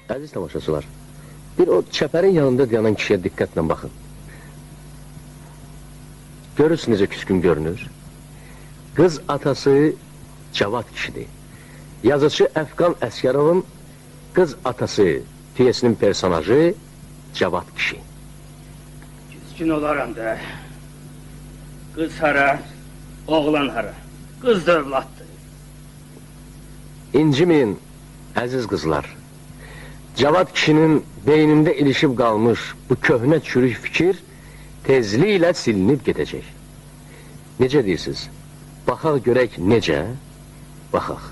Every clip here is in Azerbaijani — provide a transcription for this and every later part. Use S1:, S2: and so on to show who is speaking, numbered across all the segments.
S1: Əziz tamaşaçılar, bir o çəpərin yanında dayanan kişiyə diqqətlə baxın. Görürsünüz necə küskün görünür. Qız atası Cavad kişidir. Yazıcı Əfqan Əsgərovun qız atası piyesinin personajı Cavad kişi.
S2: Küskün olaram da. Qız hara, oğlan hara. Qız da övladdır.
S1: İncimin, əziz qızlar. Cavad kişinin beynində ilişib qalmış bu köhnə çürük fikir tezliklə silinib gedəcək. Necə deyirsiniz? Baxaq görək necə? Baxaq.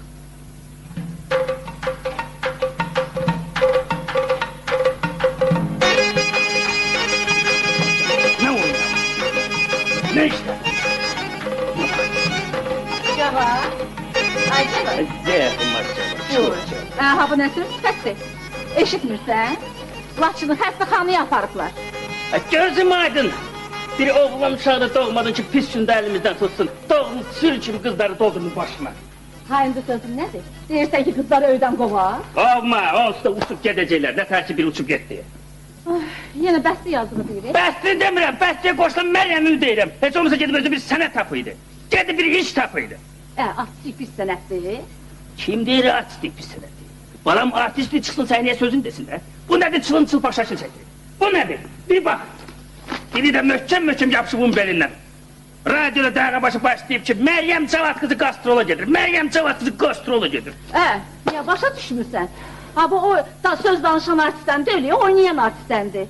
S2: Ne oynar? Ne işte?
S3: Cavad. Ay Cavad.
S2: Zeyfim var Cavad.
S3: Ha bu ne söz sifətdir? Eşitmirsən? Laçını xəstəxanaya aparıblar.
S2: Gözüm aydın. Bir oğlan uşağı doğmadın ki pis günde elimizden tutsun. Doğun sür kimi kızları doğdurun başına.
S3: Hayırlı sözün nədir? Deyirsən ki qızları öydən qovar?
S2: Olma, onsuz da uçup gedecekler. Ne ter ki bir uçup gitti.
S3: Yenə bəsli yazdığını deyirik.
S2: Bəsli demirəm, bəsliyə qoşulan Məryəmini deyirəm. Heç olmasa gedib özü bir sənət tapıydı. Gedib bir iş tapıydı.
S3: Artistik bir sənətdir.
S2: Kim deyir artistik bir sənətdir? Balam artistlik çıksın sahneye sözün desin de. Bu nedir çılın çıl başaşın çekti? Bu nedir? Bir bak. Biri de möhkəm yapışı bunun belinden. Radyoda dağa başı başlayıp ki Meryem Cavad kızı gastrola gedir. Meryem Cavad kızı gastrola gedir.
S3: Ya başa düşmürsən. Ha bu o da söz danışan artistdən deyil, oynayan artistdəndir.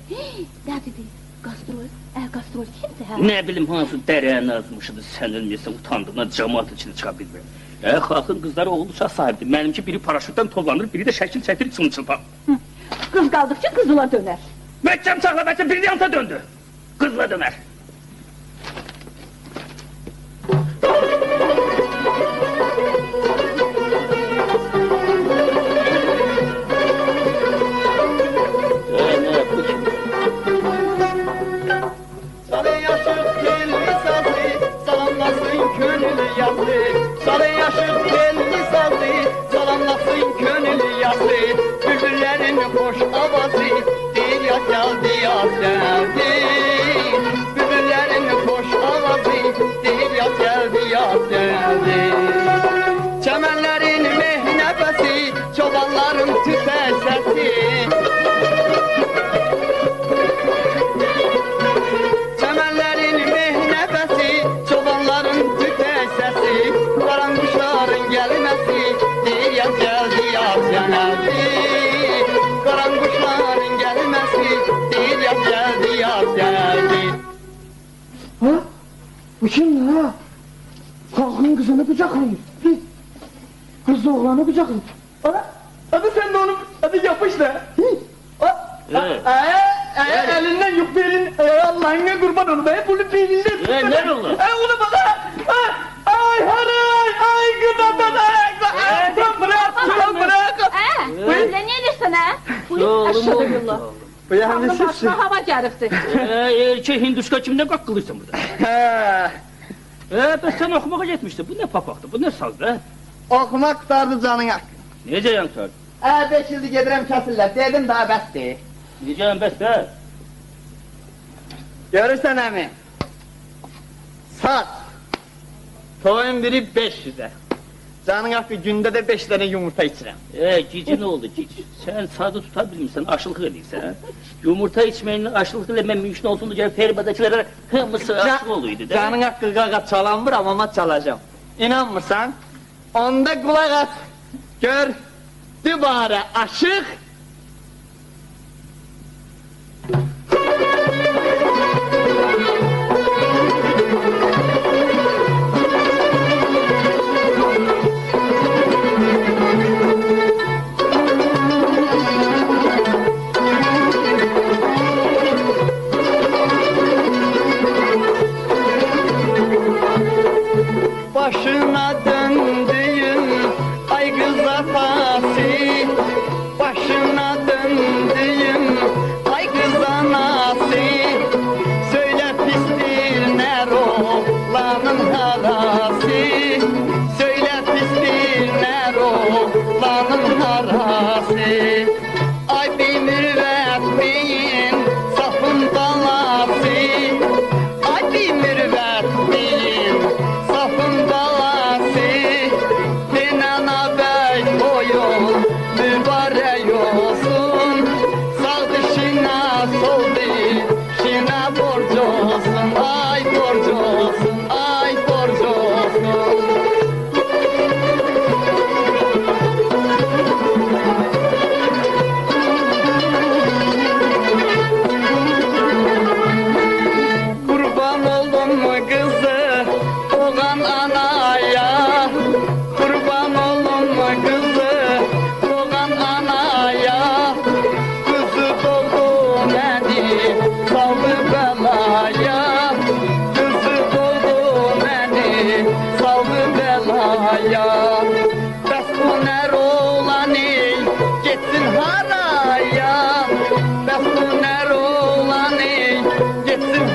S3: Nə dedi? Gastrol? Gastrol kimdir hə?
S2: Ne bileyim hansı dərəyəni azmışıdır sən ölməyəsən utandığına cəmaat içine çıxa bilmirəm. Xalqın qızları oğul uşaq sahibidir. Mənimki biri paraşütdən tollanır, biri de şəkil çəkir çılçılpaq.
S3: Qız qaldıqca qızıla dönər.
S2: Möhkəm saxla bəlkə bir yanta döndü. Qızla döner.
S4: Sarı yaşık telli sazı, salamlasın könül yazı. Sarı yaşık telli sazı, salamlasın könül yazı. Bülbüllerin hoş avazı, değil ya geldi ya geldi. Bülbüllerin hoş avazı, değil ya geldi ya geldi. Çemenlerin mehnefesi, çobanların tüfe sesi. Çemenlerin mehnefesi, çobanların tüfe sesi. Karanguşların gelmesi, değil ya geldi ya geldi. Karanguşların gelmesi, değil ya geldi ya geldi.
S5: Ha? Bu kim ha? Halkın kızını kucaklıyor. Kız da oğlanı kucaklıyor. Ana, hadi sen de onu, hadi yapış da. Elinden yok bir elin, Allah'ına kurban onu be, bunu bir elinden.
S2: Ne oldu?
S5: Onu bana, ay haray, ay gıdadan, bırak.
S3: Sen ne edirsən hə? Buyur aşağıda yolla.
S5: Bu yani
S3: Ağzın başına hava gəlibdir.
S2: Erkek hinduşka kimden kakkılıysan burada? Ben sen okumaya gitmiştin. Bu ne papaktı, bu ne sazdı?
S4: Okumak tutardı canın hakkı.
S2: Nece yansar?
S4: 5 yıldır gedirem kesirler, dedim daha bəsdir.
S2: Nece yanbest be?
S4: Görürsen emin. Saz. Toyun biri 500'e. Canın hakkı günde de 5 tane yumurta içirem.
S2: Cici ne oldu cici? Sen sadı tutabilmişsin, aşılık edilsen ha? Yumurta içmeyin, aşılık ile ben mümkün olsun diye feribadakilere hımısı aşık oluydu değil mi?
S4: Canın hakkı gaga çalanmır ama çalacağım. İnanmırsan, onda kulak at. Gör, dübare aşık. Başına döndüğün ay kız atası. Başına döndüğün ay kız anası. Söyle pislik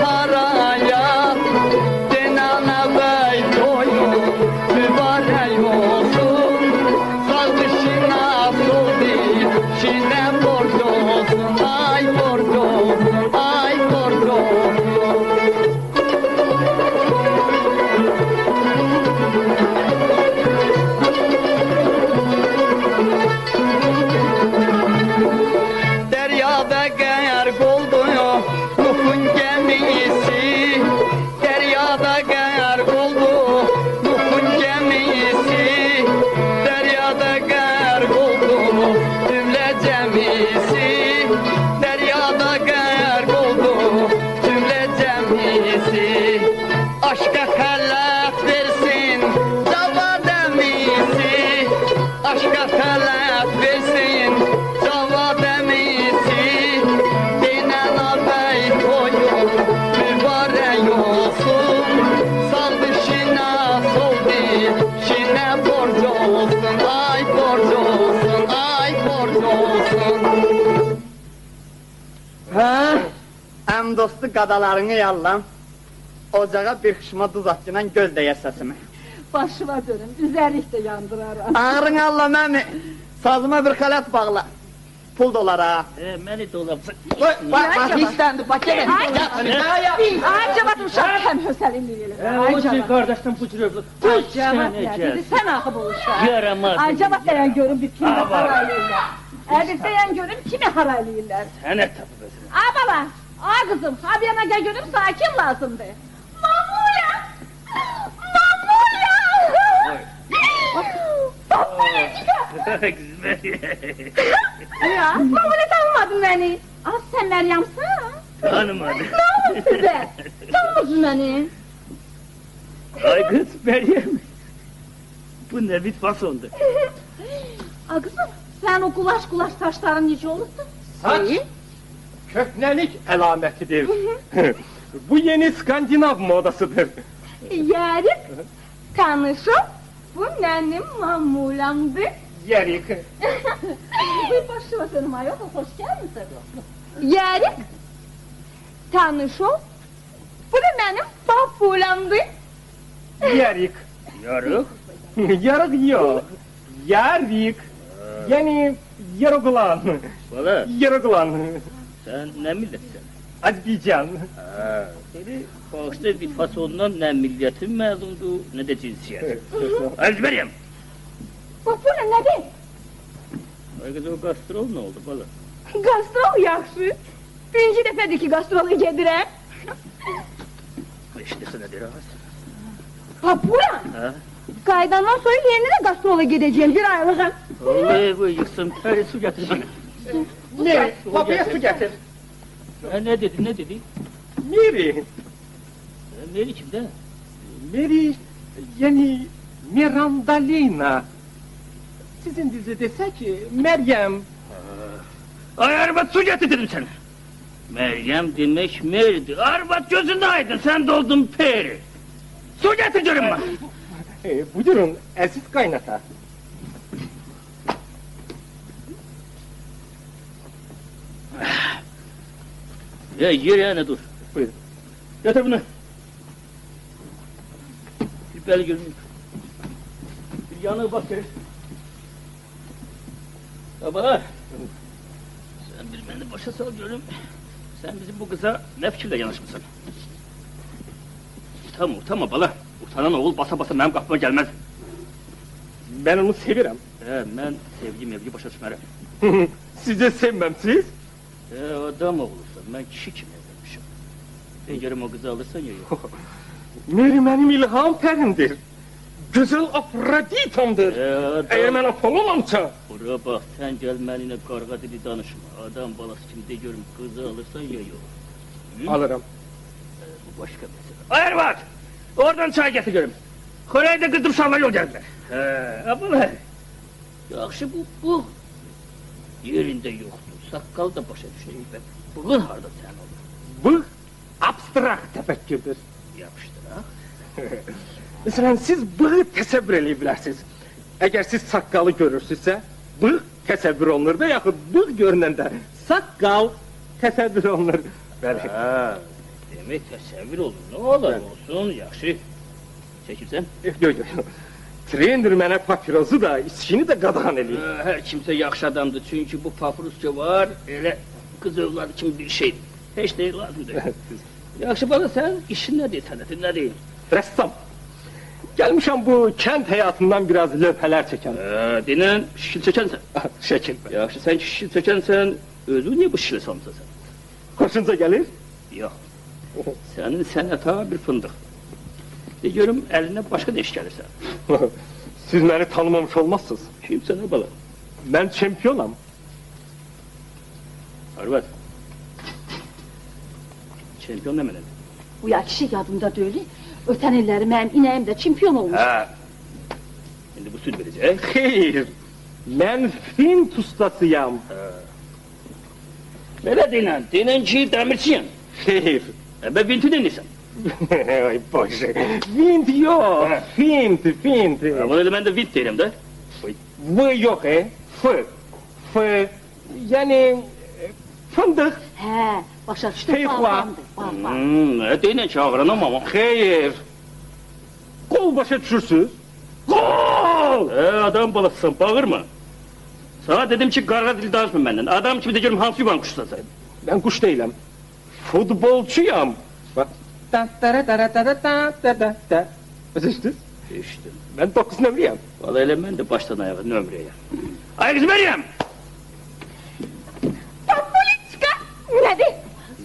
S4: haraya Cenana bey toyun mübarek olsun Sağ dışına sol değil Şine borç olsun Ay borç olsun Ay borç olsun Deryada gayar oldu Nuh'un gemisi Deryada gayar oldu Nuh'un gemisi Deryada gayar oldu Cümle cemisi Deryada gayar oldu Cümle cemisi Aşka halat versin Cavad emisi Aşka halat versin Cavad emisi Dinana bey koyun mübarek olsun Sağ dışına sol değil Şine borç olsun Ay borç olsun Ay borç olsun Ha? Em dostu qadalarını yallam Ocağa bir xışma duz atçıyla göz dəyə səsimi
S3: Başıma dönüm, üzerlik de yandıraram.
S4: Ağrın Allah məmi Sazıma bir xələt bağla Pul dolar ha
S2: Məni dolapsın.
S4: Bak hislendi bak gene
S3: Acaba uşaq həm hösəlinliyim.
S2: O şey kardeşten puçuruyordu.
S3: Acaba dedi, sen axı bu uşaq.
S2: Yaramaz.
S3: Acaba deyən görüm bir kimi
S2: Aa, var.
S3: haralayırlar. Bir deyən görüm kimi haralayırlar.
S2: Sənə tapı bezin.
S3: Baba, kızım, abi yana gel görüm sakin lazımdı. Mamula! Mamula! Ya, Mamula tanımadın beni. Sen Meryem'sin.
S2: Tanımadı.
S3: Ne oldu size? Tanımadın beni.
S2: Ay kız Meryem. Bu ne bir fasondu.
S3: Kızım, sen o kulaş saçların necə olursun?
S5: Saç köhnelik əlamətidir. Bu yeni Skandinav modasıdır.
S3: Yarın tanışıp, bu benim mamulamdır.
S5: Yerik.
S3: Bir başıma senin ayol, hoş geldin tabii. Yarın tanışıp, bu da benim babulamdır.
S5: Yerik.
S2: Yarık.
S5: Yarık yok. Yerik. Yani yarıgılan.
S2: Valla
S5: Yarıgılan.
S2: sen ne milletsin?
S5: Azerbaycan.
S2: Seni bağışta bir fasondan ne milletin mezundu ne de cinsiyet. Az Meryem.
S3: Bak bu ne nedir?
S2: Ay kız o gastrol ne oldu bala?
S3: Gastrol yaxşı. Birinci dəfədir ki gastrola gedirəm.
S2: İşte sana nedir az?
S3: Papura,
S2: Ha?
S3: qaydandan sonra yeni də gastrola gedəcəyim bir aylığım.
S2: Vallahi bu yıksın peri su getir bana.
S5: Ne? Kapıya su getir.
S2: Ne dedi?
S5: Mary.
S2: Meri kimde?
S5: Mary yani Mirandalina. Sizin dizi desek Meryem.
S2: Ay Arbat su getir dedim sana. Meryem demek Meri'di. Arbat gözünde aydın sen doldun peri. Su getir diyorum bak.
S5: Buyurun aziz kaynata.
S2: Ya yer yani dur.
S5: Buyurun.
S2: Getir bunu. Bir bel görünüyor. Bir yanığı bak gelir. Babalar. Sen bir beni başa sal görüm. Sen bizim bu kıza ne fikirle yanaşmışsın? Utanma bala. Utanan oğul basa basa benim kapıma gelmez.
S5: Ben onu seviyorum.
S2: Ben sevgi başa düşmerim.
S5: Size sevmem siz.
S2: Adam olursa ben kişi kim evlenmişim. Ben görüm o kızı alırsan ya yok.
S5: Mary benim ilham perimdir. Güzel Afroditom'dur. Eğer ben Apollon'amsa.
S2: Buraya bak sen gel benimle karga dili danışma. Adam balası şimdi görüm kızı alırsan ya yok.
S5: Alırım.
S2: Bu başka mesele. Hayır bak! Oradan çay getir görüm. Kore'ye de kızdım sana yol geldiler. Abla. Yakşı bu yerinde yoktu. Sakkal da başa düşeyim ben. Bugün harda sen olur.
S5: Bu abstrakt tefekkürdür.
S2: Yapıştır ha.
S5: Mesela siz bığı təsəvvür edebilirsiniz. Eğer siz sakkalı görürsünüzsə, bığ təsəvvür olunur və yaxud bığ görünəndə sakkal təsəvvür olunur. Bəli.
S2: Demek təsəvvür olun, ne olur olsun, yaxşı. Çəkilsən?
S5: Yok. Trener mənə papirosu da, içkini de qadağan eləyir.
S2: Her kimse yaxşı adamdır, çünkü bu papirusça var, elə kız evladı kimi bir şeydir. Heç değil lazım değil. Yaxşı bana sen, işin nedir, sənətin nedir?
S5: Rəssam. Gelmişəm bu kənd həyatından biraz lövhələr çəkəm.
S2: Dinən, şişil çəkənsən.
S5: Şəkil.
S2: Yaxşı, sen şişil çəkənsən, özü niye bu şişil salmışsan?
S5: Hoşunuza gəlir?
S2: Yok. Senin sənəta bir fındık. De görüm, eline başka ne iş gelirse.
S5: Siz məni tanımamış olmazsınız.
S2: Kimse ne bala?
S5: Mən çempionam.
S2: Arvat. Çempiyon ne menen?
S3: Bu ya kişi yadımda değil. Öten illeri benim ineğim de çempion olmuş.
S2: Ha. Şimdi bu süt verecek.
S5: Xeyr. Mən Hint ustasıyam.
S2: Böyle dinen ki demirçiyin.
S5: Xeyr.
S2: Ben vinti denirsen.
S5: Ay bože. Vint yok. Fint.
S2: Ama öyle ben de vint derim de.
S5: V yok F. Yani fındık.
S3: He, başa düştüm.
S5: Hey,
S3: Balbandı. Balban.
S2: Dinen ki ağıranam ama.
S5: Xeyr. Qol başa düşürsüz. Qol!
S2: Adam balasısın, bağırma. Sana dedim ki qarğa dil danışma benden. Adam kimi de görüm hansı yuvan kuşlasın.
S5: Ben kuş değilim. Futbolçuyam. Bak. Da. Özüştünüz?
S2: İşte.
S5: Ben 9 nömrəyəm.
S2: Vallahi öyle ben de baştan ayağa nömreye. Ay kız Meryem!
S3: Papoliçka! Nedir?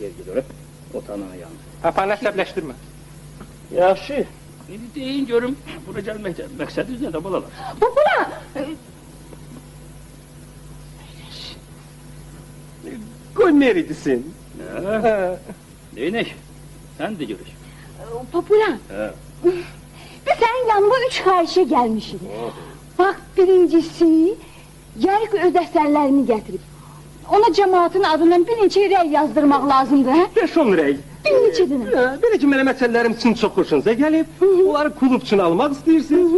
S2: Yer gidiyor. Otağına ayağını.
S5: Kafanı əsəbləşdirmə.
S2: Yaxşı. İndi deyin görüm. Bura gelmekte. Məqsədiniz ne de balalar?
S3: Popula!
S5: Qoy meridisin.
S2: Deyinek. Sen de görüş.
S3: Popula!
S2: He.
S3: Biz senin yanıma 3 karşıya gelmişiz. Bak birincisi, yarık öz eserlerini getirip, ona cemaatin adından bir neçə rəy yazdırmaq lazımdır, hə?
S5: 5-10 rəy.
S3: Bir neçə dənə.
S5: Belə ki, mənə məsələlərim üçün çox xoşunuza gəlib. Onları klub üçün almaq istəyirsiniz.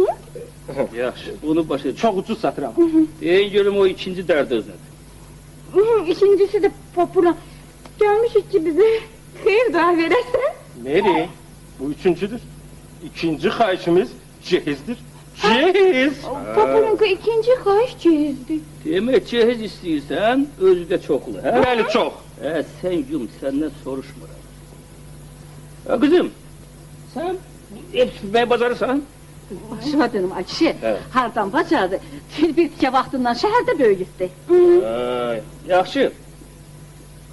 S2: Yaxşı. Bunu başa
S5: Çox ucuz satıram.
S2: Deyin görüm o ikinci derdiniz nedir?
S3: İkincisi de Popula. Gelmişik ki bize hayır dua veresen.
S5: Meri, bu üçüncüdür. İkinci xahişimiz cehizdir. Cehiz!
S3: Popula'nın ikinci kaç cihizdi.
S2: Demek cehiz istiyorsan özü de çoklu. He?
S5: Bəli, çox.
S2: Sen yum senden soruşmuram. Ya kızım sen ev süpürmeyi bacarırsan.
S3: Başıma dönüm Ayşe.
S2: Evet.
S3: Hardan bacardı. Bir tike vaxtından şehirde böyüktü.
S2: Ay, yaxşı.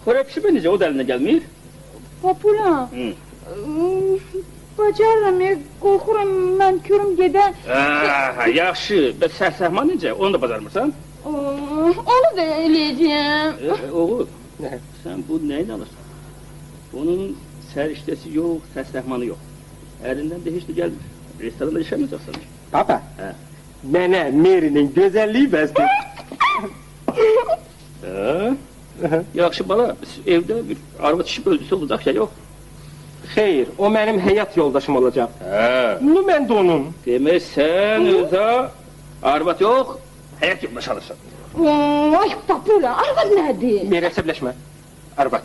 S2: Xörəkçi necə o da əlinə gəlmir?
S3: Popula.
S2: Hı.
S3: Bacarıram, qorxuram, mən körüm gedən.
S2: Yaxşı. Bəs sərsəhma necə? Onu da bacarmırsan?
S3: Onu da eləyəcəyəm.
S2: Oğul,
S5: Nə?
S2: sən bu nəyin alırsan? Bunun səriştəsi yox, sərsəhmanı yox. Əlindən də heç də gəlmir. Restoranda işəməyəcəksən.
S5: Papa,
S2: Hə.
S5: mənə Merinin gözəlliyi bəsdir.
S2: Yaxşı bala, biz evdə bir arvad işi bölgüsü olacaq ya yox.
S5: Xeyr, o mənim həyat yoldaşım olacaq. Bunu mən də onun.
S2: Demək sən özə arvad yox, həyat yoldaşı alırsan.
S3: Ay Popula, arvad nədir?
S5: Meri əsəbləşmə. Arvad.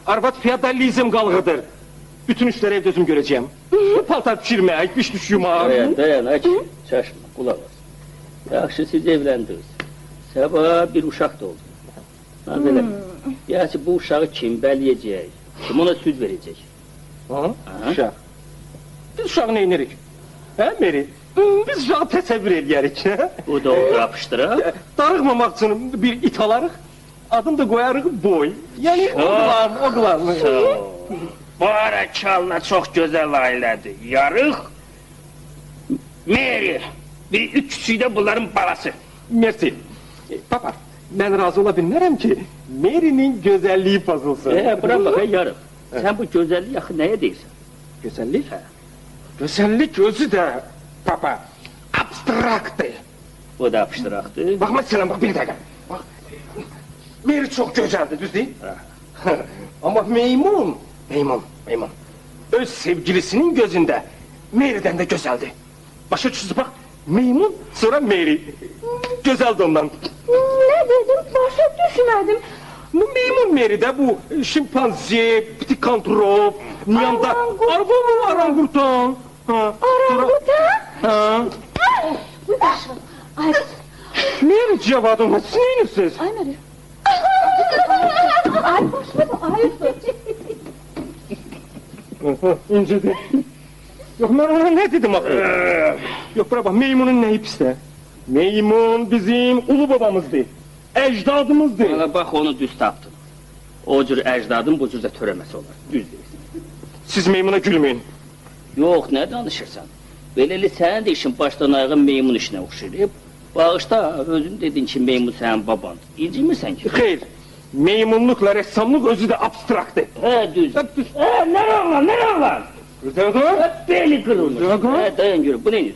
S5: Arvad feodalizm qalğıdır. Bütün işləri evdə özüm görəcəyəm. Paltar pişirmək, piş yumaq.
S2: Dayan, aç, çaşma, qulaq as. Yaxşı, siz evləndiniz. Sabah bir uşaq da oldu. Nazır eləmə. Yaxşı, bu uşağı kim bəliyəcək? Kim ona süd verəcək?
S5: Uşaq. Biz uşağı neynirik? Hə, Meri? Biz uşağı təsəvvür eləyərik.
S2: Bu da oldu yapışdıraq.
S5: Darıqmamaq üçün bir it alarıq. Adını da qoyarıq boy. Yəni, oğlan.
S2: Barakallah, çox gözəl ailədir. Yarıq, Meri. Bir üç küçük də bunların balası.
S5: Mersi. Papa, mən razı ola bilmərəm ki, Merinin gözəlliyi pozulsun.
S2: Bırak bax, yarıq. Sən bu gözəlliyi yaxı nəyə deyirsən?
S5: Gözəllik? Gözəllik özü də, papa, abstraktdır.
S2: O da yapışdıraqdır.
S5: Bax, məsələn, bax, bir dəqiqə. Bax, Meri çox gözəldir, düz deyil? Amma meymun, öz sevgilisinin gözündə Meridən də gözəldir. Başa düşürsünüz, bax, meymun, sonra Meri. Gözəldir ondan.
S3: Ne dedim, başa düşmedim.
S5: Bu meymun meri de bu şimpanzi, ptikantrop, niyanda... Orangutan. Ha.
S3: Orangutan?
S5: Ha.
S3: Ay,
S5: Meri cevadın, siz neyinirsiniz?
S3: ay Meri. Ay başladı, ay.
S5: İncidi. Yok ben ona ne dedim akı? Yok bırak bak meymunun neyi pisler? Meymun bizim ulu babamızdı. Ecdadımızdı.
S2: Valla bak onu düz tapdın. O cür əcdadın bu cür də törəməsi olar. Düz deyirsən.
S5: Siz meymuna gülmeyin.
S2: Yox, nə danışırsan? Beləli sənin də işin başdan ayağa meymun işinə oxşayıb. Bağışda, özün dedin ki, meymun sənin babandır. İncimirsən ki?
S5: Hayır. Meymunlukla ressamlık özü de abstraktı.
S2: Hə, düz. Nərə oğlan, nərə oğlan?
S5: Güzel dur.
S2: Hep beli kırılmış.
S5: Yok, ha?
S2: Dayan görüm, bu neydi?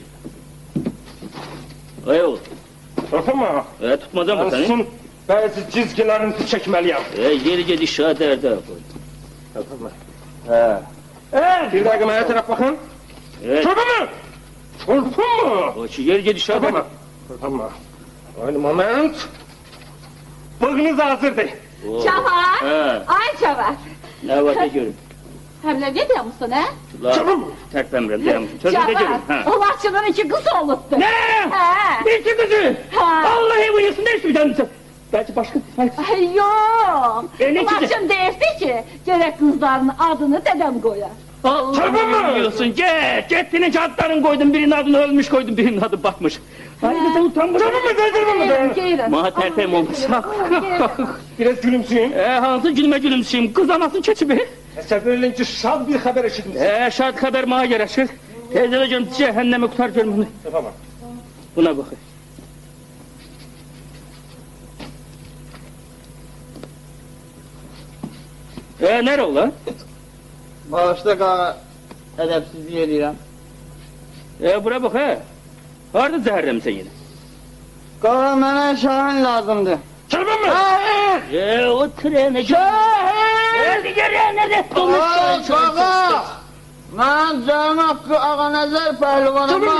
S2: Ay oğlum.
S5: Bakma.
S2: Tutmacam mı seni?
S5: Olsun bazı çizgilerini çekmeliyim.
S2: Geri gel işe derde koy.
S5: Bakma. Bir dakika bana taraf bakın.
S2: Evet.
S5: Çorba mı? Çorba mı?
S2: O ki geri gel işe
S5: Çorba
S2: derde.
S5: mı? Çorba mı? Aynı moment. Bugünüz hazırdı.
S3: Çavar.
S2: He.
S3: Ay Çavar.
S2: Ne var da görüm.
S3: Həmlə ne diyormuşsun ha?
S5: Çorba mı?
S2: Terpemrem, derim. Sözüm de görüm.
S3: Çavar. O Laçının iki kız olubdu.
S2: Ne?
S3: He.
S2: Bir iki kızı.
S3: Ha.
S2: Vallahi bu yasın ne istiyorsun? Belki başka.
S3: Ay yok.
S2: Ne
S3: Laçın deyirdi ki, gerek kızların adını dedem koyar.
S2: Çorba mı? Diyorsun, gittiğinin kağıtlarını koydun, birinin adını ölmüş koydun, birinin adı batmış. Hayır sen utanmış.
S5: Çorba mı? Çorba mı?
S3: Gelin, gelin.
S2: Bana terpem olmuş.
S5: Biraz gülümseyin.
S2: Hansı gülme gülümseyim, kız anasını keçibi.
S5: Seferlince şad bir haber eşitmiş.
S2: Şad haber bana gerekir. Teyze hocam cehenneme kurtar görüm bunu.
S5: Tamam.
S2: Buna bakın. Nere ola?
S4: Bağışla qağa, ədəbsizlik eləyirəm.
S2: Bura bak ha. Harada zəhərləmisən yine?
S4: Qağa, mənə Şahin lazımdır.
S5: Çorba mı?
S2: O trene Şahin! Nerede?
S4: Qağa! Mən canım haqqı Ağa Nəzər pəhlivanıma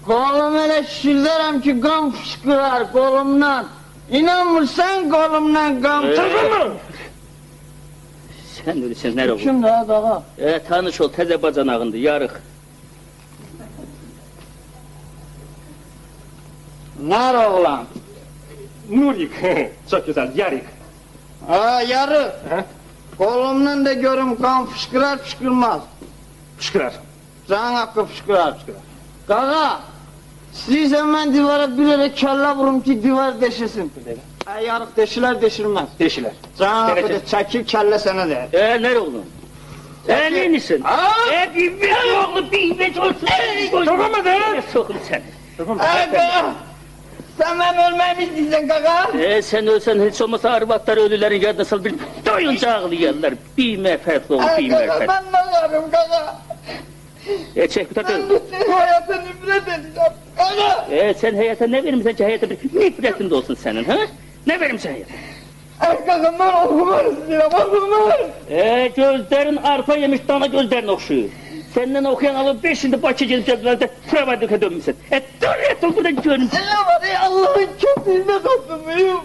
S4: qolum elə şişirdərəm ki, qan fışqırar qolumdan. İnanmırsan qolumdan qan
S5: Çorba mı?
S2: Sen ölüsün nere oğlum?
S4: Kim daha qağa?
S2: Tanış ol teze bacanağındı yarıq.
S4: Nər oğlan?
S5: Nurik. Çok güzel. Yarik.
S4: Ha, yarı.
S5: Ha?
S4: Kolumdan da görüm kan fışkırar fışkırmaz.
S5: Fışkırar.
S4: Can hakkı fışkırar. Qağa, istəyirsən mən divara bir elə kəllə vurum ki divar deşilsin. Yarıq deşilər deşilmez.
S5: Deşiler.
S4: Can hakkı
S5: Derece.
S4: da çəkir kəllə sənə de.
S2: Nere oğlum? Neynisin? Bir beş oğlu bir beş olsun.
S5: Çorba mı de?
S2: Sokun seni.
S5: Çorba mı?
S4: Ay qağa, sen ben ölmemi istəyirsən qağa?
S2: Sen ölsen hiç olmasa arvatlar ölülerin yadına sal bir doyunca ağlayanlar. Bir merfetli ol,
S4: Ay
S2: bir
S4: qağa,
S2: merfet.
S4: ben ne varım qağa?
S2: Çek bu takı.
S4: Ben bütün hayata nefret edeceğim qağa.
S2: Sen hayata ne verirsen ki hayata bir nefretin de olsun senin ha? Ne verirsen hayata?
S4: Ay qağa, ben okumar istəyirəm, okumar.
S2: Gözlerin arpa yemiş dana gözlerini okşuyor. Senden okuyan alıp 5 şimdi Bakı gelip cebelerde Travadük'e dönmüşsün. Dur burada görün.
S4: Ne var ya Allah'ın kötüğüne dokunmayayım.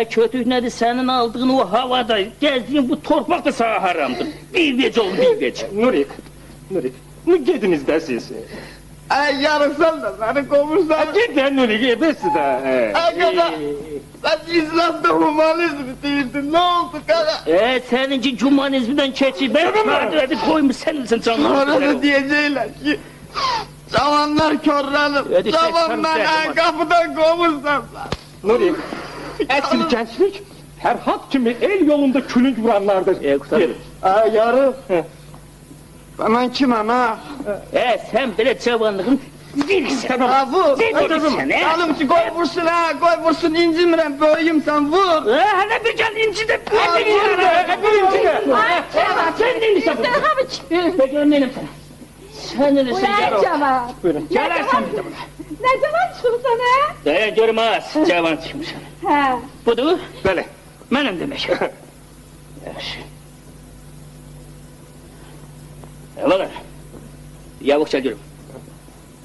S2: Kötü nedir senin aldığın o havada gezdiğin bu torpak da sana haramdır. Bir gece oldu bir gece.
S5: Nurik. Nurik. Ne gidiniz de siz?
S4: Ay yarıksan da seni kovursan.
S5: Gidin Nurik. Ben size.
S4: Ay qağa, sen İslam'da humanizm değildin, ne oldu qağa?
S2: Seninki cumanizmden keçi. Ben mağdureti koymuş senilsin
S4: Sonra
S2: canlı.
S4: da diyecekler ki, zamanlar körlenir,
S2: Hadi sen
S4: zamanlar
S2: sarı
S4: ay
S2: sen,
S4: kapıdan kovursan.
S5: Nurik. Esil gençlik her hat kimi el yolunda külünç vuranlardır.
S2: Kusarım.
S4: Ay yarı, ben kimim ha?
S2: Sen bile cavanlığın zilsen.
S4: Ha vur,
S2: Zilsen he.
S4: canım ki koy vursun ha, koy vursun incimirem, böyüyüm sen vur.
S2: Hele bir gel inci de.
S4: Ay, vur be,
S2: inci de.
S3: Ay Çavar.
S2: Sen neymişsin?
S3: Sen havuç.
S2: Peki önleyelim sana. Sen ne desin
S3: Ulan
S2: Caro?
S3: Çavar.
S2: Buyurun. Gelersen bir de buna.
S3: Ne zaman çıktın ha?
S2: Dayan görmez. Cavan çıkmış.
S3: He.
S2: Budur.
S5: Böyle.
S2: Benim demek. Yaxşı. Valla. Yavukça görüm.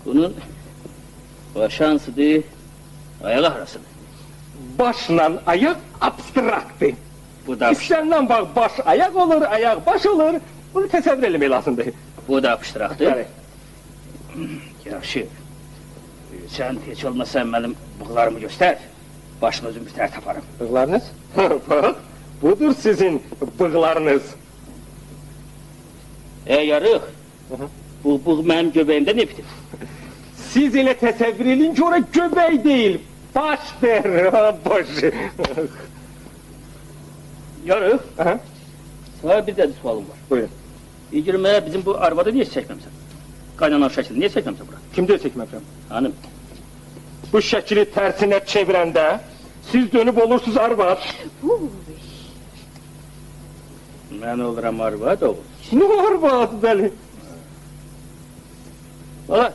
S2: Bunun şansıdır, ayağı arasıdır.
S5: Başla ayak abstraktdır.
S2: Bu da
S5: İstenilen bak baş ayak olur, ayak baş olur. Bunu təsəvvür eləmək lazımdır.
S2: bu da abstraktı.
S5: Yani,
S2: Yaxşı. Sen hiç olmasa benim bığlarımı göster. Başını özüm bir tər taparım.
S5: bığlarınız? Bak, budur sizin bığlarınız.
S2: Yarıq. Bu bığ benim göbeğimde ne bitir?
S5: Siz elə təsəvvür edin ki, ora göbək deyil, başdır, baş.
S2: Yarıq.
S5: Aha,
S2: Sana bir de sualım var.
S5: buyurun.
S2: İlgirmeye bizim bu arabada niye çekmemişsin? Kaynanan şəkili niye çekmemişsin bura?
S5: Kimdə çəkməmişəm?
S2: Hanım.
S5: Bu şəkili tərsinə çevirəndə siz dönüb olursunuz arvad.
S2: Ben olurum arvad oğul.
S5: Ne arvad bəli?
S2: Valla.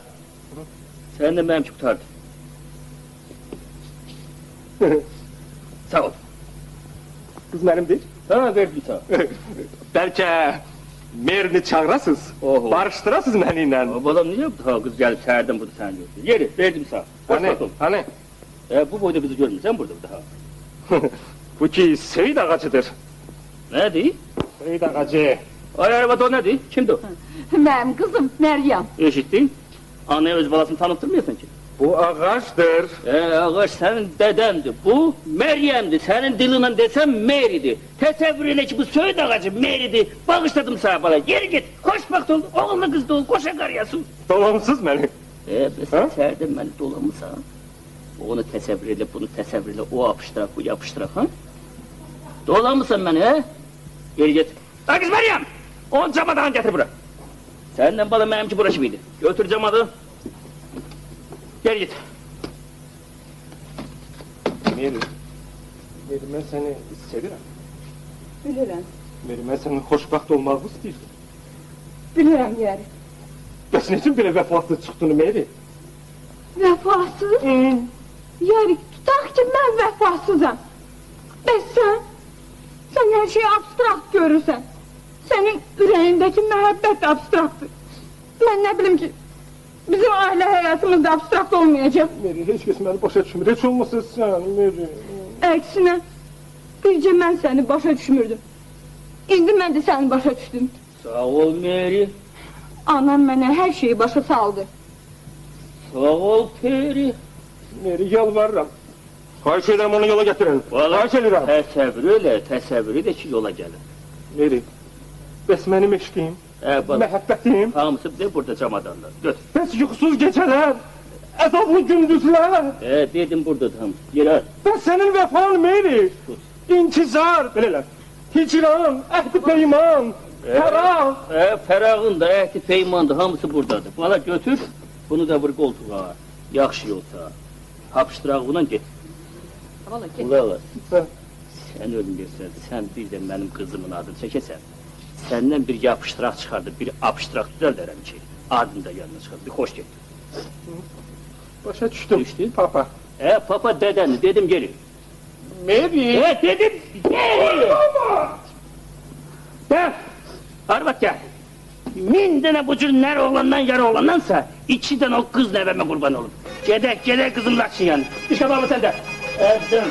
S2: Sen de benimki kurtardın. Sağ ol.
S5: Kız mənimdir.
S2: Ha verdim sağ ol.
S5: Bəlkə merini çağırasınız,
S2: Oho.
S5: barışdırasınız məni ilə.
S2: Balam niye bu kız gelip serdim bunu sen gördün? Yeri verdim sağ ol. Hoş
S5: Hani,
S2: bakalım.
S5: hani?
S2: Bu boyda bizi görmüşsen burada bir daha.
S5: Bu ki Seyid ağacıdır.
S2: Ne değil?
S5: Seyid ağacı.
S2: Ay arabada o ne değil? Kimdi o?
S3: Benim kızım Meryem.
S2: Eşittin. Anneye öz balasını tanıttırmıyorsun ki.
S5: Bu ağaçdır.
S2: Ağaç senin dedendi. Bu Meryem'di. Senin dilinle desem Mary'di. Tesevvür ile ki bu Söğüt ağacı Mary'di. Bağışladım sana bana. Geri git. Hoşbakt ol. Oğlunu kız ol. Koşa karyasın.
S5: Dolamsız məni.
S2: Sen
S5: Ha?
S2: serdin beni dolamısa. Onu tesevvür ile bunu tesevvür ile o yapıştırak bu yapıştırak ha? Dolamısan beni he? Geri git. Ha kız Meryem. 10 camadan getir buraya. Senden bana benimki burası mıydı? Götür camadı. Geri git.
S5: Meri, Meri mən səni sevirəm.
S3: Bilirim.
S5: Meri, mən sənin xoşbaxt olmağını istəyirəm.
S3: Bilirim yeri.
S5: Bəs necə belə vəfatlı çıxdığını Meri?
S3: Vefasız? Yani tutak ki ben vefasızım. Sen her şeyi abstrakt görürsen. Senin yüreğindeki muhabbet abstraktır. Ben ne bileyim ki bizim aile hayatımız da abstrakt olmayacak.
S5: Meri, heç kəs məni başa düşmür. Heç olmasa sən, Meri.
S3: Aksine birce ben seni başa düşmürdüm. İndi ben de seni başa düştüm.
S2: Sağ ol Mary.
S3: Anam bana her şeyi başa saldı.
S2: Sağ ol Peri.
S5: Meri, yalvarıram. Xahiş edirəm onu yola gətirin. Xahiş edirəm.
S2: Təsəvvür elə ki yola gəlin.
S5: Meri, bəs mənim eşqim,
S2: Bak,
S5: məhəbbətim,
S2: hamısı de burada camadanlar. Götür.
S5: bəs yuxusuz gecələr, əzablı gündüzlər,
S2: Dedim burada tam. Yere
S5: bəs sənin vəfan Meri,
S2: sus.
S5: intizar, belələr, hicran, əhd-i peyman, fərah.
S2: Ferahın da ehti peymandı hamısı buradadır. Bana götür. Bunu da vur koltuğa. Yaxşı yolsa. Hapıştırağına git. Ula. Sen ölmürsen, sen bir de benim kızımın adını çekesen. Senden bir yapıştırak çıkardı, bir apıştırak düzel derim ki. Adını da yanına çıkardı, bir hoş geldin.
S5: Başa düşdüm,
S2: Düşdün?
S5: papa.
S2: Papa dedendi, dedim gelin.
S5: Meri,
S2: Dedim gelin. Gel. Arvat gel. Min tane bu cür ner oğlandan yar oğlandansa, içiden o kız neveme kurban olur. Gedek kızım laksın yani. İşte baba sen de. Dön.